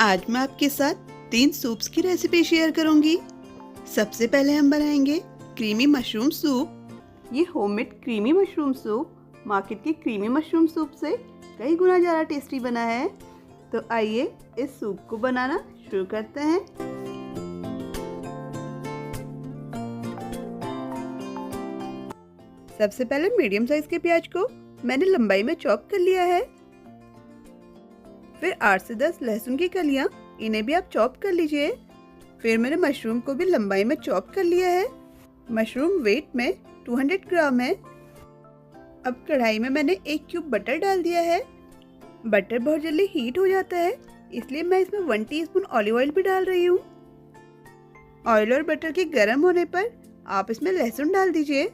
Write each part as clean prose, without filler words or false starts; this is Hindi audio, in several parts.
आज मैं आपके साथ 3 सूप्स की रेसिपी शेयर करूंगी। सबसे पहले हम बनाएंगे क्रीमी मशरूम सूप। ये homemade creamy mushroom soup market के क्रीमी मशरूम सूप से कई गुना ज़्यादा टेस्टी बना है। तो आइए इस सूप को बनाना शुरू करते हैं। सबसे पहले मीडियम साइज के प्याज को मैंने लंबाई में चॉप कर लिया है। फिर 8 से 10 लहसुन की कलियां, इन्हें भी आप चॉप कर लीजिए। फिर मैंने मशरूम को भी लंबाई में चॉप कर लिया है। मशरूम वेट में 200 ग्राम है। अब कढ़ाई में मैंने 1 क्यूब बटर डाल दिया है। बटर बहुत जल्दी हीट हो जाता है, इसलिए मैं इसमें 1 टीस्पून ऑलिव ऑयल भी डाल रही हूँ। ऑयल और बटर के गर्म होने पर आप इसमें लहसुन डाल दीजिए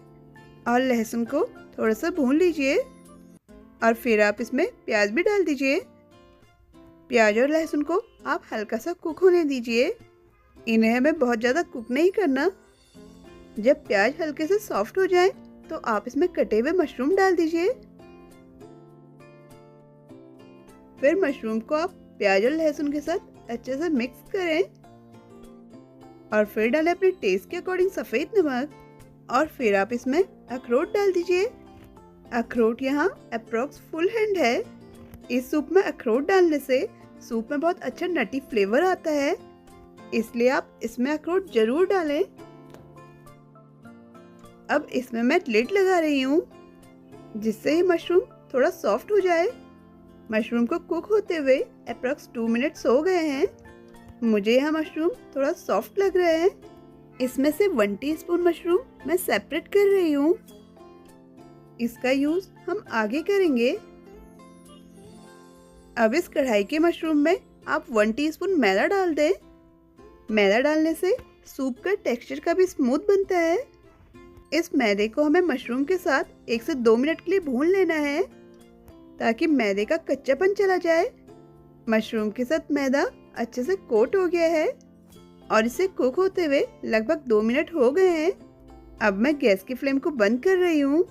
और लहसुन को थोड़ा सा भून लीजिए और फिर आप इसमें प्याज भी डाल दीजिए। प्याज और लहसुन को आप हल्का सा कुक होने दीजिए। इन्हें हमें बहुत ज़्यादा कुक नहीं करना। जब प्याज हल्के से सॉफ्ट हो जाए तो आप इसमें कटे हुए मशरूम डाल दीजिए। फिर मशरूम को आप प्याज और लहसुन के साथ अच्छे से मिक्स करें और फिर डालें अपने टेस्ट के अकॉर्डिंग सफ़ेद नमक और फिर आप इसमें अखरोट डाल दीजिए। अखरोट यहाँ अप्रॉक्स फुल हैंड है। इस सूप में अखरोट डालने से सूप में बहुत अच्छा नटी फ्लेवर आता है, इसलिए आप इसमें अखरोट जरूर डालें। अब इसमें मैं लिड लगा रही हूँ जिससे ये मशरूम थोड़ा सॉफ्ट हो जाए। मशरूम को कुक होते हुए अप्रॉक्स 2 मिनट्स हो गए हैं। मुझे यह मशरूम थोड़ा सॉफ्ट लग रहे हैं। इसमें से 1 टीस्पून मशरूम मैं सेपरेट कर रही हूँ। इसका यूज हम आगे करेंगे। अब इस कढ़ाई के मशरूम में आप 1 टीस्पून मैदा डाल दें। मैदा डालने से सूप का टेक्सचर काफ़ी स्मूथ बनता है। इस मैदे को हमें मशरूम के साथ 1 से 2 मिनट के लिए भून लेना है ताकि मैदे का कच्चापन चला जाए। मशरूम के साथ मैदा अच्छे से कोट हो गया है और इसे कुक होते हुए लगभग 2 मिनट हो गए हैं। अब मैं गैस की फ्लेम को बंद कर रही हूँ।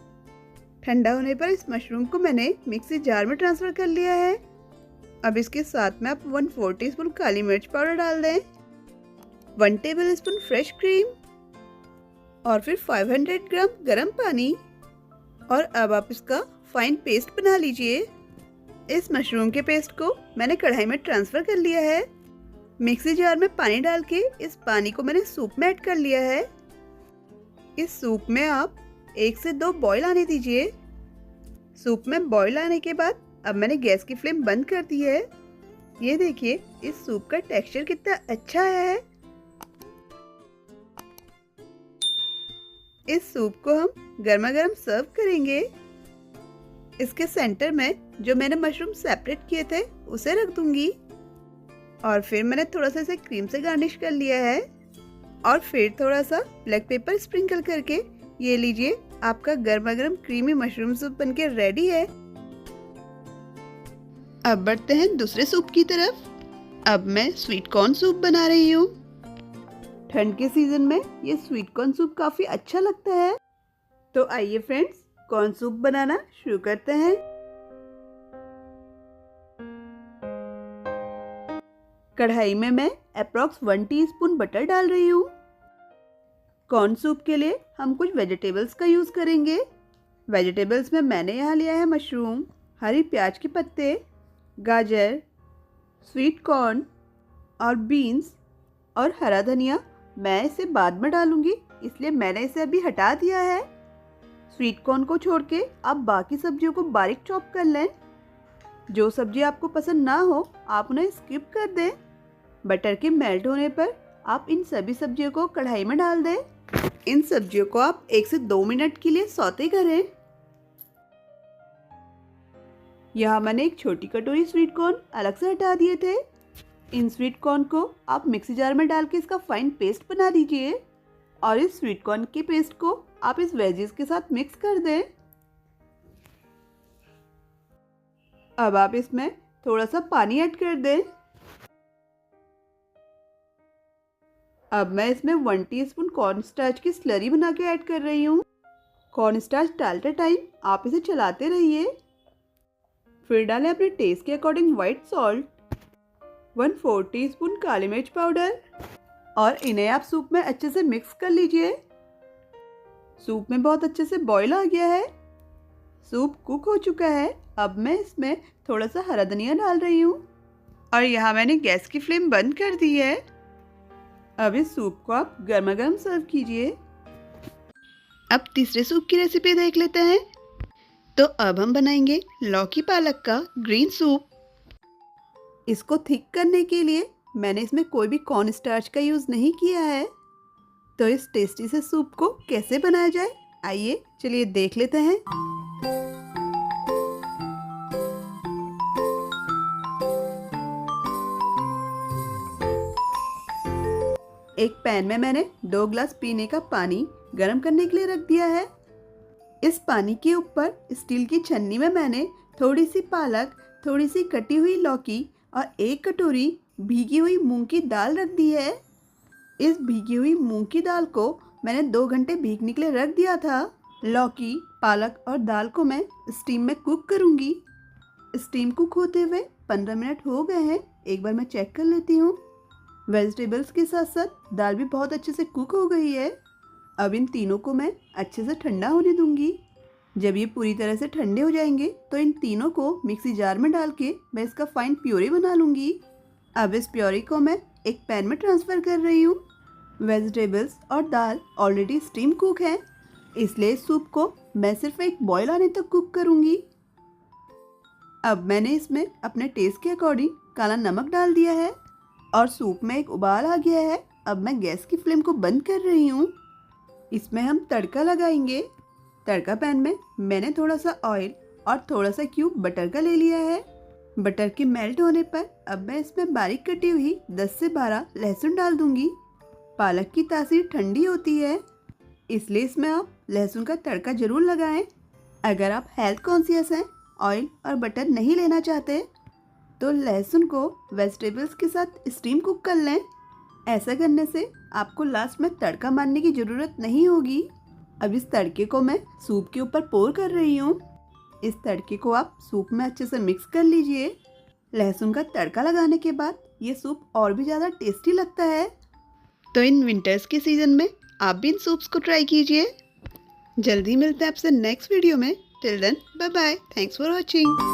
ठंडा होने पर इस मशरूम को मैंने मिक्सी जार में ट्रांसफ़र कर लिया है। अब इसके साथ में आप 1/4 टीस्पून काली मिर्च पाउडर डाल दें, 1 टेबल स्पून फ्रेश क्रीम और फिर 500 ग्राम गर्म पानी। और अब आप इसका फाइन पेस्ट बना लीजिए। इस मशरूम के पेस्ट को मैंने कढ़ाई में ट्रांसफ़र कर लिया है। मिक्सी जार में पानी डाल के इस पानी को मैंने सूप में ऐड कर लिया है। इस सूप में आप 1 से 2 बॉयल आने दीजिए। सूप में बॉयल आने के बाद अब मैंने गैस की फ्लेम बंद कर दी है। ये देखिए इस सूप का टेक्सचर कितना अच्छा आया है। इस सूप को हम गर्मा गर्म सर्व करेंगे। इसके सेंटर में जो मैंने मशरूम सेपरेट किए थे उसे रख दूंगी और फिर मैंने थोड़ा सा इसे क्रीम से गार्निश कर लिया है और फिर थोड़ा सा ब्लैक पेपर स्प्रिंकल करके ये लीजिए, आपका गर्मा गर्म क्रीमी मशरूम सूप बनके रेडी है। अब बढ़ते हैं दूसरे सूप की तरफ। अब मैं स्वीट कॉर्न सूप बना रही हूँ। ठंड के सीजन में ये स्वीट कॉर्न सूप काफ़ी अच्छा लगता है। तो आइए फ्रेंड्स, कॉर्न सूप बनाना शुरू करते हैं। कढ़ाई में मैं अप्रॉक्स 1 टीस्पून बटर डाल रही हूँ। कॉर्न सूप के लिए हम कुछ वेजिटेबल्स का यूज़ करेंगे। वेजिटेबल्स में मैंने यहाँ लिया है मशरूम, हरी प्याज के पत्ते, गाजर, स्वीट कॉर्न और बीन्स और हरा धनिया। मैं इसे बाद में डालूंगी, इसलिए मैंने इसे अभी हटा दिया है। स्वीट कॉर्न को छोड़ के आप बाकी सब्जियों को बारीक चॉप कर लें। जो सब्जी आपको पसंद ना हो आप उन्हें स्किप कर दें। बटर के मेल्ट होने पर आप इन सभी सब्जियों को कढ़ाई में डाल दें। इन सब्जियों को आप 1 से 2 मिनट के लिए सौते करें। यहाँ मैंने एक छोटी कटोरी स्वीट कॉर्न अलग से हटा दिए थे। इन स्वीट कॉर्न को आप मिक्सी जार में डाल के इसका फाइन पेस्ट बना दीजिए और इस स्वीट कॉर्न के पेस्ट को आप इस वेजीज के साथ मिक्स कर दें। अब आप इसमें थोड़ा सा पानी ऐड कर दें। अब मैं इसमें 1 टीस्पून कॉर्न स्टार्च की स्लरी बना के ऐड कर रही हूँ। कॉर्न स्टार्च डालते टाइम आप इसे चलाते रहिए। फिर डालें अपने टेस्ट के अकॉर्डिंग व्हाइट सॉल्ट 1/4 टीस्पून काली मिर्च पाउडर और इन्हें आप सूप में अच्छे से मिक्स कर लीजिए। सूप में बहुत अच्छे से बॉईल आ गया है, सूप कुक हो चुका है। अब मैं इसमें थोड़ा सा हरा धनिया डाल रही हूँ और यहाँ मैंने गैस की फ्लेम बंद कर दी है। अब इस सूप को आप गर्मा गर्म सर्व कीजिए। अब तीसरे सूप की रेसिपी देख लेते हैं। तो अब हम बनाएंगे लौकी पालक का ग्रीन सूप। इसको थिक करने के लिए मैंने इसमें कोई भी कॉर्न स्टार्च का यूज़ नहीं किया है। तो इस टेस्टी से सूप को कैसे बनाया जाए, आइए चलिए देख लेते हैं। एक पैन में मैंने 2 ग्लास पीने का पानी गर्म करने के लिए रख दिया है। इस पानी के ऊपर स्टील की छन्नी में मैंने थोड़ी सी पालक, थोड़ी सी कटी हुई लौकी और 1 कटोरी भीगी हुई मूंग की दाल रख दी है। इस भीगी हुई मूंग की दाल को मैंने 2 घंटे भीगने के लिए रख दिया था। लौकी, पालक और दाल को मैं स्टीम में कुक करूंगी। स्टीम कुक होते हुए 15 मिनट हो गए हैं, एक बार मैं चेक कर लेती हूँ। वेजिटेबल्स के साथ साथ दाल भी बहुत अच्छे से कुक हो गई है। अब इन तीनों को मैं अच्छे से ठंडा होने दूंगी। जब ये पूरी तरह से ठंडे हो जाएंगे तो इन तीनों को मिक्सी जार में डाल के मैं इसका फाइन प्योरी बना लूँगी। अब इस प्योरी को मैं एक पैन में ट्रांसफ़र कर रही हूँ। वेजिटेबल्स और दाल ऑलरेडी स्टीम कुक है, इसलिए इस सूप को मैं सिर्फ एक बॉयल आने तक कुक करूँगी। अब मैंने इसमें अपने टेस्ट के अकॉर्डिंग काला नमक डाल दिया है और सूप में एक उबाल आ गया है। अब मैं गैस की फ्लेम को बंद कर रही हूँ। इसमें हम तड़का लगाएंगे। तड़का पैन में मैंने थोड़ा सा ऑयल और थोड़ा सा क्यूब बटर का ले लिया है। बटर के मेल्ट होने पर अब मैं इसमें बारीक कटी हुई 10 से 12 लहसुन डाल दूंगी। पालक की तासीर ठंडी होती है, इसलिए इसमें आप लहसुन का तड़का जरूर लगाएं। अगर आप हेल्थ कॉन्शियस हैं, ऑयल और बटर नहीं लेना चाहते, तो लहसुन को वेजिटेबल्स के साथ स्टीम कुक कर लें। ऐसा करने से आपको लास्ट में तड़का मारने की ज़रूरत नहीं होगी। अब इस तड़के को मैं सूप के ऊपर पोर कर रही हूँ। इस तड़के को आप सूप में अच्छे से मिक्स कर लीजिए। लहसुन का तड़का लगाने के बाद ये सूप और भी ज़्यादा टेस्टी लगता है। तो इन विंटर्स के सीज़न में आप भी इन सूप्स को ट्राई कीजिए। जल्दी मिलते हैं आपसे नेक्स्ट वीडियो में। Till then bye bye, thanks for watching.